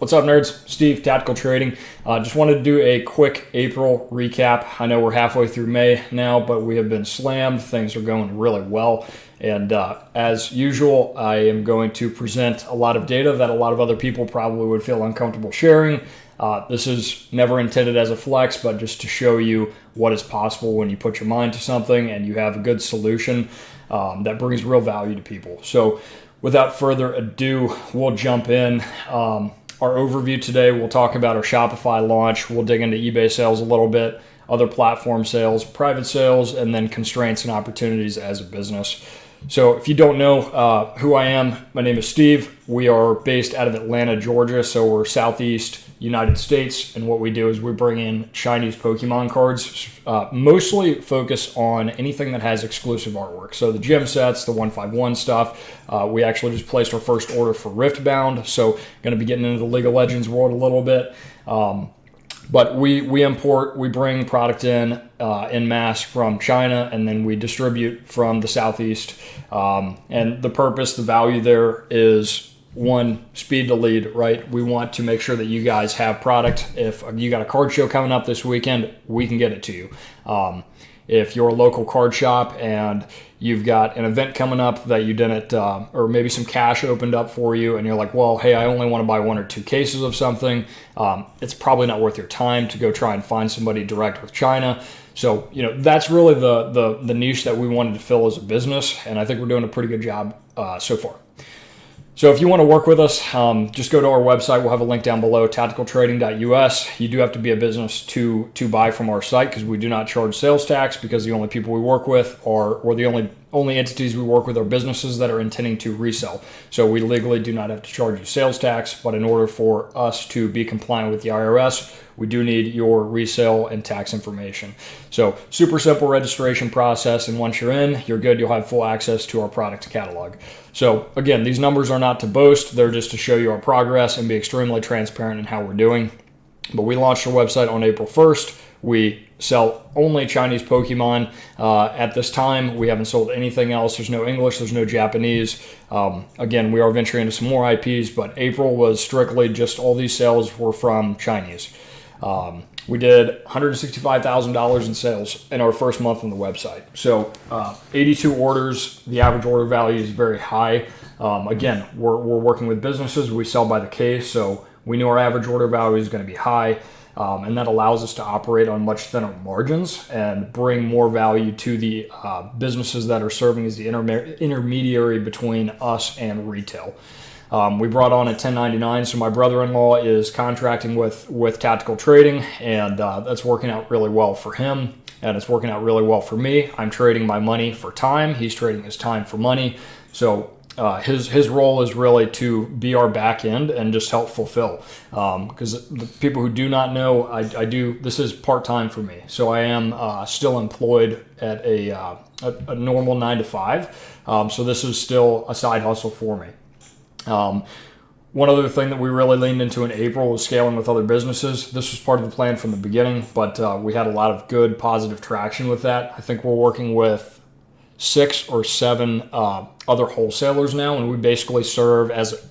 What's up, nerds? Steve, Tactical Trading. Just wanted to do a quick April recap. I know we're halfway through May now, but we have been slammed. Things are going really well. And as usual, I am going to present a lot of data that a lot of other people probably would feel uncomfortable sharing. This is never intended as a flex, but just to show you what is possible when you put your mind to something and you have a good solution that brings real value to people. So without further ado, we'll jump in. Our overview today, we'll talk about our Shopify launch. We'll dig into eBay sales a little bit, other platform sales, private sales, and then constraints and opportunities as a business. So if you don't know who I am, my name is Steve. We are based out of Atlanta, Georgia, so we're Southeast United States, and what we do is we bring in Chinese Pokemon cards, mostly focus on anything that has exclusive artwork. So the gym sets, the 151 stuff. We actually just placed our first order for Riftbound, so going to be getting into the League of Legends world a little bit. But we bring product in mass from China, and then we distribute from the Southeast. And the purpose, the value there is, one, speed to lead, right? We want to make sure that you guys have product. If you got a card show coming up this weekend, we can get it to you. If you're a local card shop and you've got an event coming up that you didn't, or maybe some cash opened up for you and you're like, well, hey, I only want to buy 1 or 2 cases of something. It's probably not worth your time to go try and find somebody direct with China. So, that's really the niche that we wanted to fill as a business. And I think we're doing a pretty good job so far. So if you want to work with us, just go to our website. We'll have a link down below, tacticaltrading.us. You do have to be a business to buy from our site because we do not charge sales tax, because the only people we work with or the only entities we work with are businesses that are intending to resell. So we legally do not have to charge you sales tax, but in order for us to be compliant with the IRS, we do need your resale and tax information. So super simple registration process, and once you're in, you're good. You'll have full access to our product catalog. So again, these numbers are not to boast. They're just to show you our progress and be extremely transparent in how we're doing. But we launched our website on April 1st. We sell only Chinese Pokemon. At this time, we haven't sold anything else. There's no English, there's no Japanese. Again, we are venturing into some more IPs, but April was strictly just all these sales were from Chinese. We did $165,000 in sales in our first month on the website. So 82 orders. The average order value is very high. Again, we're working with businesses. We sell by the case, so we knew our average order value is going to be high. And that allows us to operate on much thinner margins and bring more value to the businesses that are serving as the intermediary between us and retail. We brought on a 1099, so my brother-in-law is contracting with Tactical Trading, and that's working out really well for him, and it's working out really well for me. I'm trading my money for time. He's trading his time for money. So his role is really to be our back end and just help fulfill. Because the people who do not know, I do. This is part-time for me, so I am still employed at a normal 9 to 5. So this is still a side hustle for me. One other thing that we really leaned into in April was scaling with other businesses. This was part of the plan from the beginning, but we had a lot of good positive traction with that. I think we're working with 6 or 7 other wholesalers now, and we basically serve as,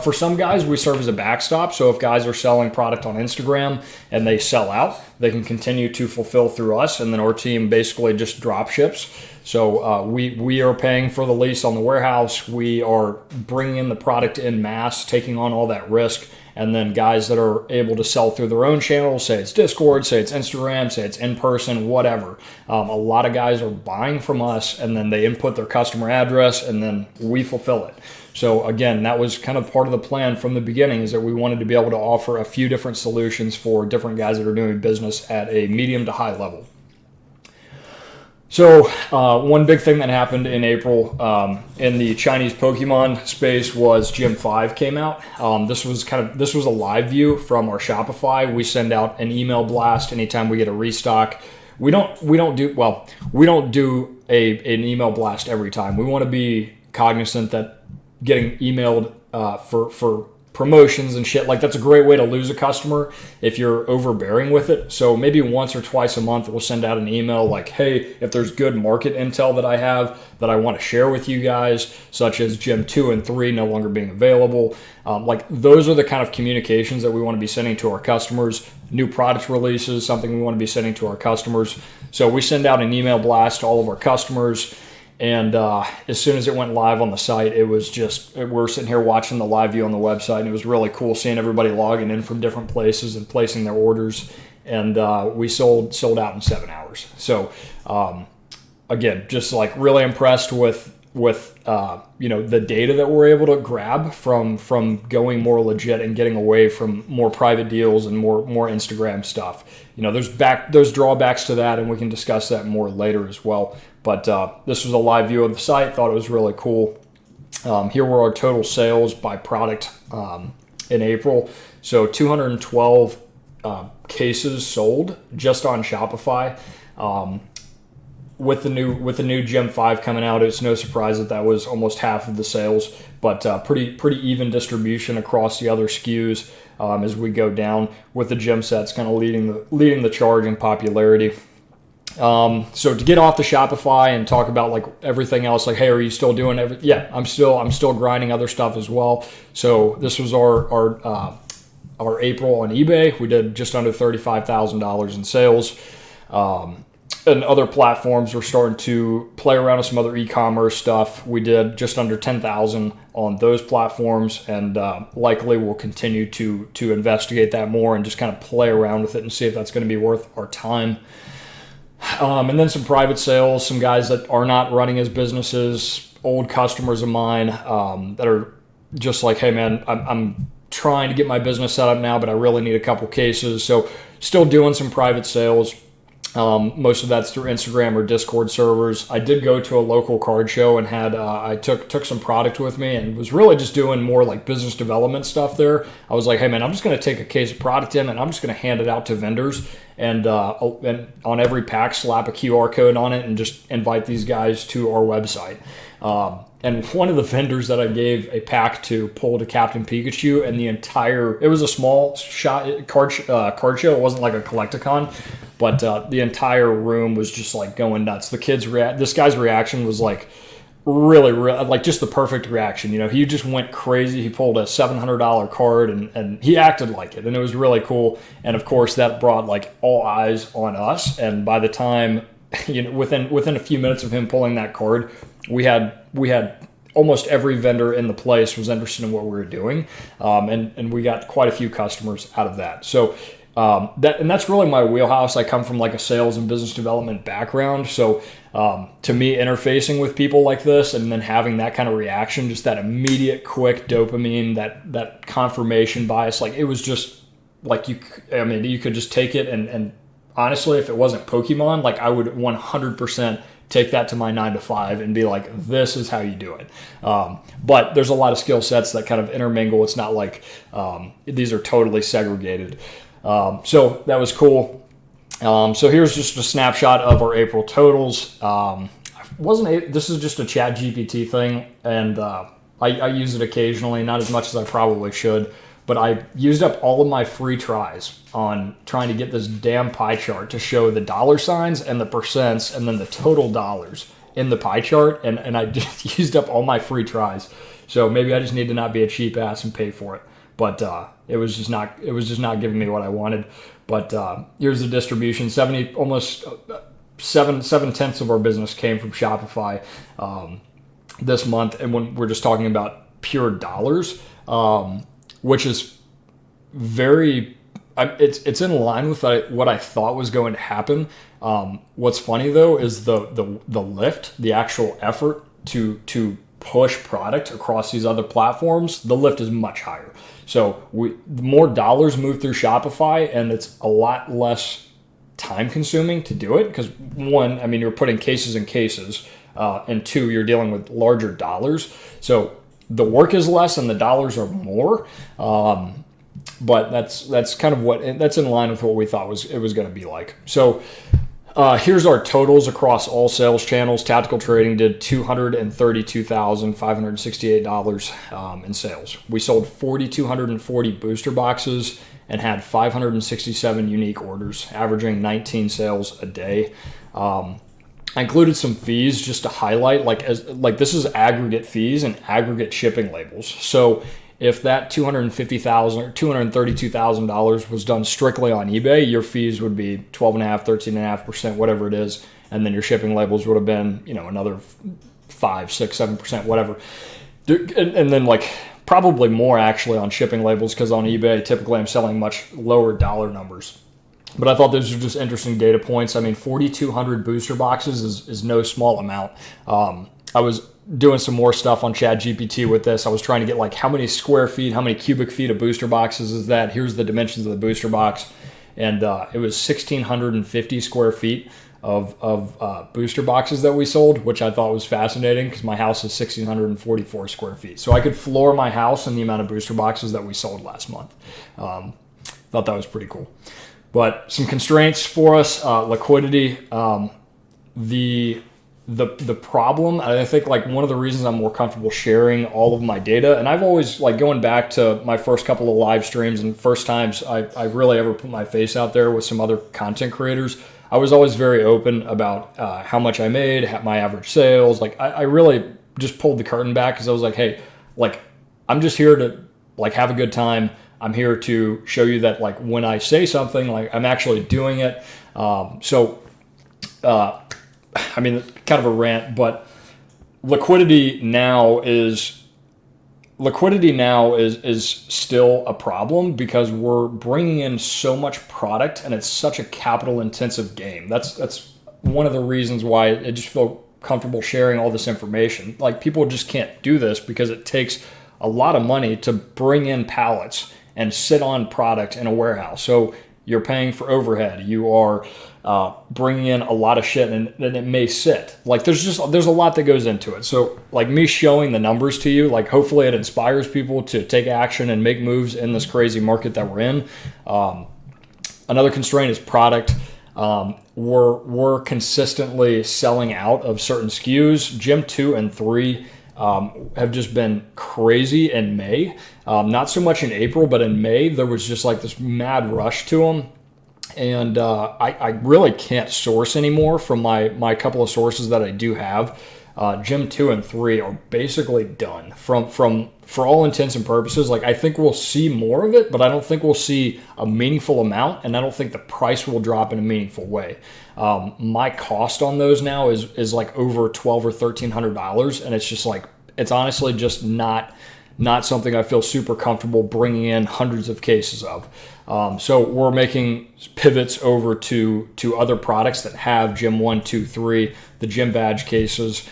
for some guys, we serve as a backstop. So if guys are selling product on Instagram and they sell out, they can continue to fulfill through us, and then our team basically just drop ships. So we are paying for the lease on the warehouse. We are bringing in the product in mass, taking on all that risk. And then guys that are able to sell through their own channels, say it's Discord, say it's Instagram, say it's in person, whatever. A lot of guys are buying from us, and then they input their customer address, and then we fulfill it. So again, that was kind of part of the plan from the beginning, is that we wanted to be able to offer a few different solutions for different guys that are doing business at a medium to high level. So one big thing that happened in April in the Chinese Pokemon space was Gym 5 came out. This was a live view from our Shopify. We send out an email blast anytime we get a restock. We don't do an email blast every time. We want to be cognizant that getting emailed for promotions and shit. Like, that's a great way to lose a customer if you're overbearing with it. So maybe once or twice a month, we'll send out an email like, hey, if there's good market intel that I have that I want to share with you guys, such as Gym 2 and 3 no longer being available. Like, those are the kind of communications that we want to be sending to our customers. New product releases, something we want to be sending to our customers. So we send out an email blast to all of our customers. And as soon as it went live on the site, it was just, we're sitting here watching the live view on the website, and it was really cool seeing everybody logging in from different places and placing their orders. And we sold out in 7 hours. So again, just like really impressed with the data that we're able to grab from going more legit and getting away from more private deals and more Instagram stuff. There's drawbacks to that, and we can discuss that more later as well. But this was a live view of the site. Thought it was really cool. Here were our total sales by product in April. So 212 cases sold just on Shopify. With the new Gym 5 coming out, it's no surprise that was almost half of the sales. But pretty even distribution across the other SKUs as we go down, with the gym sets kind of leading the charge in popularity. So to get off the Shopify and talk about like everything else, like, hey, are you still doing everything? Yeah, I'm still grinding other stuff as well. So this was our April on eBay. We did just under $35,000 in sales. And other platforms, we're starting to play around with some other e-commerce stuff. We did just under 10,000 on those platforms, and likely we'll continue to investigate that more and just kind of play around with it and see if that's going to be worth our time. And then some private sales, some guys that are not running as businesses, old customers of mine that are just like, hey man, I'm trying to get my business set up now, but I really need a couple cases. So still doing some private sales. Most of that's through Instagram or Discord servers. I did go to a local card show and had I took some product with me and was really just doing more like business development stuff there. I was like, hey man, I'm just going to take a case of product in and I'm just going to hand it out to vendors and on every pack slap a QR code on it and just invite these guys to our website. And one of the vendors that I gave a pack to pulled a Captain Pikachu, and it was a small card show. It wasn't like a Collecticon, but the entire room was just like going nuts. The kids this guy's reaction was like really like just the perfect reaction. He just went crazy. He pulled a $700 card and he acted like it, and it was really cool. And of course that brought like all eyes on us. And by the time, within a few minutes of him pulling that card, we had almost every vendor in the place was interested in what we were doing, and we got quite a few customers out of that. So that's really my wheelhouse. I come from like a sales and business development background, so to me, interfacing with people like this and then having that kind of reaction, just that immediate, quick dopamine, that confirmation bias, like it was just like you could just take it and honestly, if it wasn't Pokemon, like I would 100% take that to my 9-to-5 and be like, this is how you do it. But there's a lot of skill sets that kind of intermingle. It's not like these are totally segregated. So that was cool. So here's just a snapshot of our April totals. This is just a Chat GPT thing, and I use it occasionally, not as much as I probably should. But I used up all of my free tries on trying to get this damn pie chart to show the dollar signs and the percents and then the total dollars in the pie chart. And I just used up all my free tries. So maybe I just need to not be a cheap ass and pay for it. But it was just not giving me what I wanted. But here's the distribution. Almost 7/10 of our business came from Shopify this month. And when we're just talking about pure dollars, which is it's in line with what I thought was going to happen. What's funny though is the lift, the actual effort to push product across these other platforms, the lift is much higher. So more dollars move through Shopify, and it's a lot less time consuming to do it because one, you're putting cases in cases, and two, you're dealing with larger dollars. So the work is less and the dollars are more, but that's kind of that's in line with what we thought it was going to be like. So Here's our totals across all sales channels. Tactical Trading did $232,568 in sales. We sold 4,240 booster boxes and had 567 unique orders, averaging 19 sales a day. I included some fees just to highlight, like this is aggregate fees and aggregate shipping labels. So if that $250,000 or $232,000 was done strictly on eBay, your fees would be 12.5%, 13.5%, whatever it is, and then your shipping labels would have been, another 5, 6, 7%, whatever. And then like probably more actually on shipping labels, because on eBay typically I'm selling much lower dollar numbers. But I thought those were just interesting data points. I mean, 4,200 booster boxes is no small amount. I was doing some more stuff on ChatGPT with this. I was trying to get like how many square feet, how many cubic feet of booster boxes is that? Here's the dimensions of the booster box. And it was 1,650 square feet of booster boxes that we sold, which I thought was fascinating because my house is 1,644 square feet. So I could floor my house in the amount of booster boxes that we sold last month. Thought that was pretty cool. But some constraints for us, liquidity, the problem, I think like one of the reasons I'm more comfortable sharing all of my data, and I've always like going back to my first couple of live streams and first times I really ever put my face out there with some other content creators, I was always very open about how much I made, my average sales. Like I really just pulled the curtain back because I was like, hey, like I'm just here to like have a good time. I'm here to show you that like when I say something, like I'm actually doing it. I mean, kind of a rant, but liquidity now is still a problem because we're bringing in so much product and it's such a capital intensive game. That's one of the reasons why I just feel comfortable sharing all this information. Like people just can't do this because it takes a lot of money to bring in pallets and sit on product in a warehouse. So you're paying for overhead. You are bringing in a lot of shit, and it may sit. Like there's a lot that goes into it. So like me showing the numbers to you, like hopefully it inspires people to take action and make moves in this crazy market that we're in. Another constraint is product. We're consistently selling out of certain SKUs. Gym 2 and 3 have just been crazy in May. Not so much in April, but in May, there was just like this mad rush to them. And I really can't source anymore from my couple of sources that I do have. Gym 2 and 3 are basically done for all intents and purposes. Like I think we'll see more of it, but I don't think we'll see a meaningful amount, and I don't think the price will drop in a meaningful way. My cost on those now is like over $1,200 or $1,300, and it's just like it's honestly just not something I feel super comfortable bringing in hundreds of cases of. So we're making pivots over to other products that have Gym 1, 2, 3, the Gym Badge cases.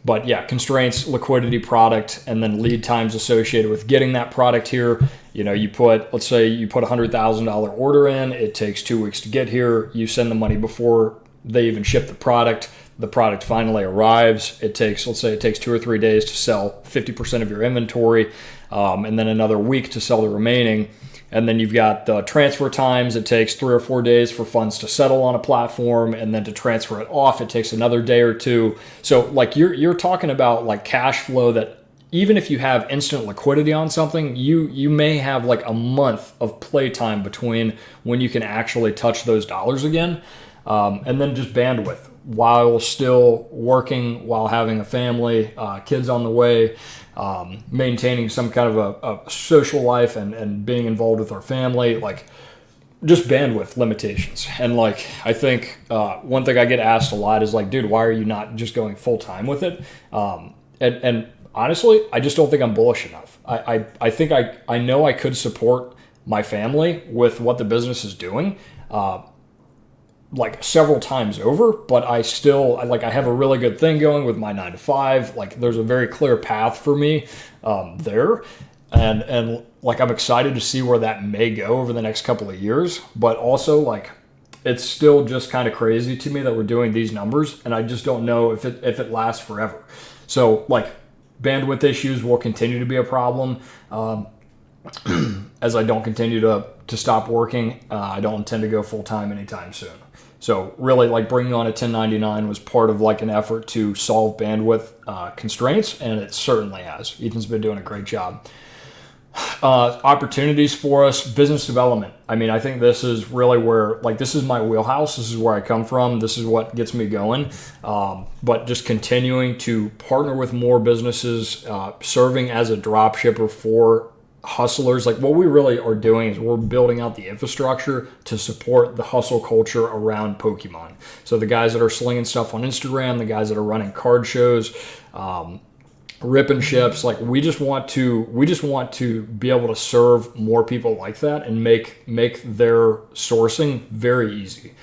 But yeah, constraints, liquidity, product, and then lead times associated with getting that product here. Let's say you put $100,000 order in, it takes 2 weeks to get here. You send the money before they even ship the product. The product finally arrives. Let's say it takes 2 or 3 days to sell 50% of your inventory, and then another week to sell the remaining. And then you've got the transfer times. It takes 3 or 4 days for funds to settle on a platform, and then to transfer it off, it takes another day or two. So like you're talking about like cash flow that even if you have instant liquidity on something, you may have like a month of playtime between when you can actually touch those dollars again. And then just bandwidth while still working, while having a family, kids on the way, maintaining some kind of a social life and being involved with our family, like just bandwidth limitations. And like, I think one thing I get asked a lot is like, dude, why are you not just going full time with it? And honestly, I just don't think I'm bullish enough. I think I know I could support my family with what the business is doing, like several times over, but I have a really good thing going with my 9 to 5. Like there's a very clear path for me there. And like, I'm excited to see where that may go over the next couple of years, but also like, it's still just kind of crazy to me that we're doing these numbers, and I just don't know if it lasts forever. So like bandwidth issues will continue to be a problem. As I don't continue to stop working, I don't intend to go full time anytime soon. So really, like, bringing on a 1099 was part of like an effort to solve bandwidth constraints, and it certainly has. Ethan's been doing a great job. Opportunities for us, business development. I mean, I think this is really where, like, this is my wheelhouse. This is where I come from. This is what gets me going. But just continuing to partner with more businesses, serving as a drop shipper for hustlers. Like, what we really are doing is we're building out the infrastructure to support the hustle culture around Pokemon. So the guys that are slinging stuff on Instagram, the guys that are running card shows, ripping ships, like, we just want to be able to serve more people like that and make their sourcing very easy.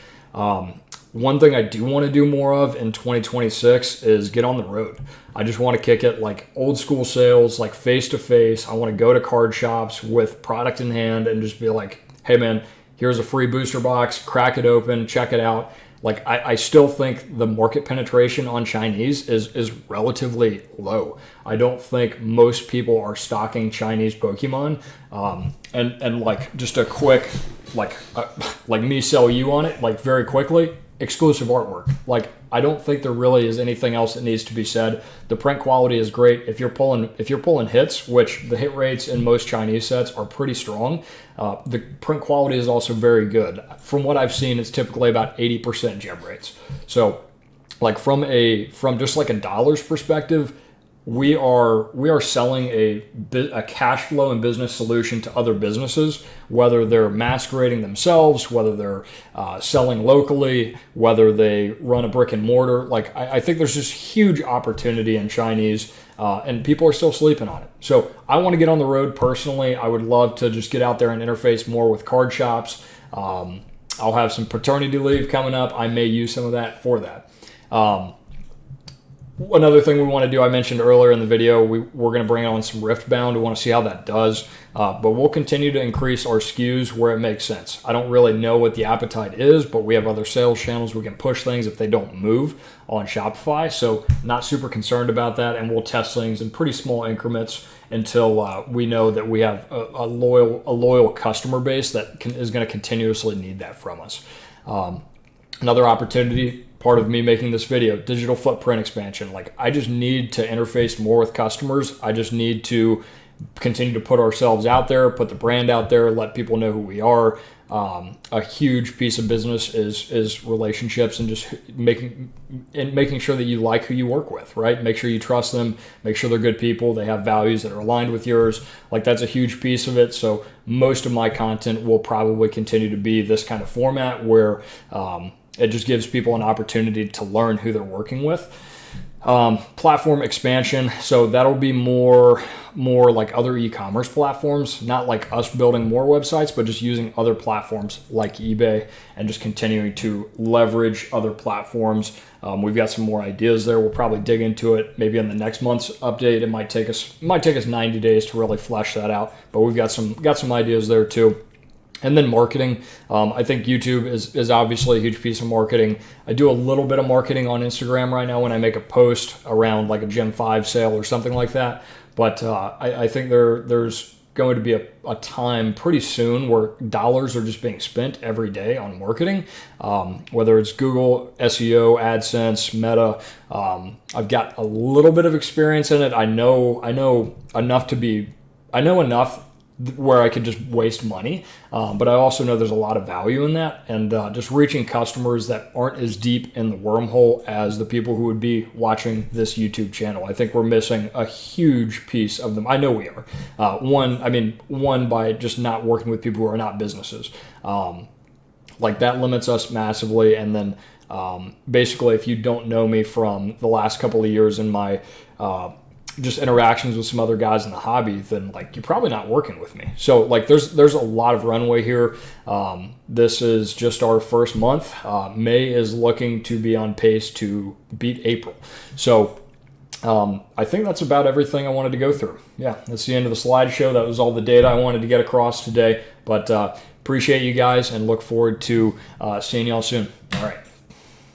One thing I do want to do more of in 2026 is get on the road. I just want to kick it like old school sales, like face to face. I want to go to card shops with product in hand and just be like, hey man, here's a free booster box, crack it open, check it out. Like, I still think the market penetration on Chinese is relatively low. I don't think most people are stocking Chinese Pokemon. And like, just a quick, like me sell you on it, like, very quickly, exclusive artwork. Like, I don't think there really is anything else that needs to be said. The print quality is great. If you're pulling hits, which the hit rates in most Chinese sets are pretty strong, the print quality is also very good. From what I've seen, it's typically about 80% gem rates. So, like, from just like a dollars perspective, we are selling a cash flow and business solution to other businesses, whether they're masquerading themselves, whether they're selling locally, whether they run a brick and mortar. Like, I think there's just huge opportunity in Chinese, and people are still sleeping on it. So I want to get on the road personally. I would love to just get out there and interface more with card shops. I'll have some paternity leave coming up. I may use some of that for that. Another thing we want to do, I mentioned earlier in the video, we're going to bring on some Riftbound. We want to see how that does. But we'll continue to increase our SKUs where it makes sense. I don't really know what the appetite is, but we have other sales channels. We can push things if they don't move on Shopify. So not super concerned about that. And we'll test things in pretty small increments until we know that we have a loyal customer base that is going to continuously need that from us. Another opportunity, part of me making this video, digital footprint expansion. Like, I just need to interface more with customers. I just need to continue to put ourselves out there, put the brand out there, let people know who we are. A huge piece of business is relationships and just making sure that you like who you work with, right? Make sure you trust them, make sure they're good people, they have values that are aligned with yours. Like, that's a huge piece of it. So most of my content will probably continue to be this kind of format where it just gives people an opportunity to learn who they're working with. Platform expansion. So that'll be more like other e-commerce platforms, not like us building more websites, but just using other platforms like eBay and just continuing to leverage other platforms. We've got some more ideas there. We'll probably dig into it maybe in the next month's update. It might take us 90 days to really flesh that out, but we've got some ideas there too. And then marketing. I think YouTube is obviously a huge piece of marketing. I do a little bit of marketing on Instagram right now when I make a post around like a Gen 5 sale or something like that. But I think there's going to be a time pretty soon where dollars are just being spent every day on marketing, whether it's Google, SEO, AdSense, Meta. I've got a little bit of experience in it. I know enough where I could just waste money, but I also know there's a lot of value in that, and just reaching customers that aren't as deep in the wormhole as the people who would be watching this YouTube channel. I think we're missing a huge piece of them. I know we are. One by just not working with people who are not businesses. Like, that limits us massively, and then basically, if you don't know me from the last couple of years in my just interactions with some other guys in the hobby, then like, you're probably not working with me. So like, there's a lot of runway here. This is just our first month. May is looking to be on pace to beat April. So I think that's about everything I wanted to go through. Yeah, that's the end of the slideshow. That was all the data I wanted to get across today, but appreciate you guys and look forward to seeing y'all soon. All right.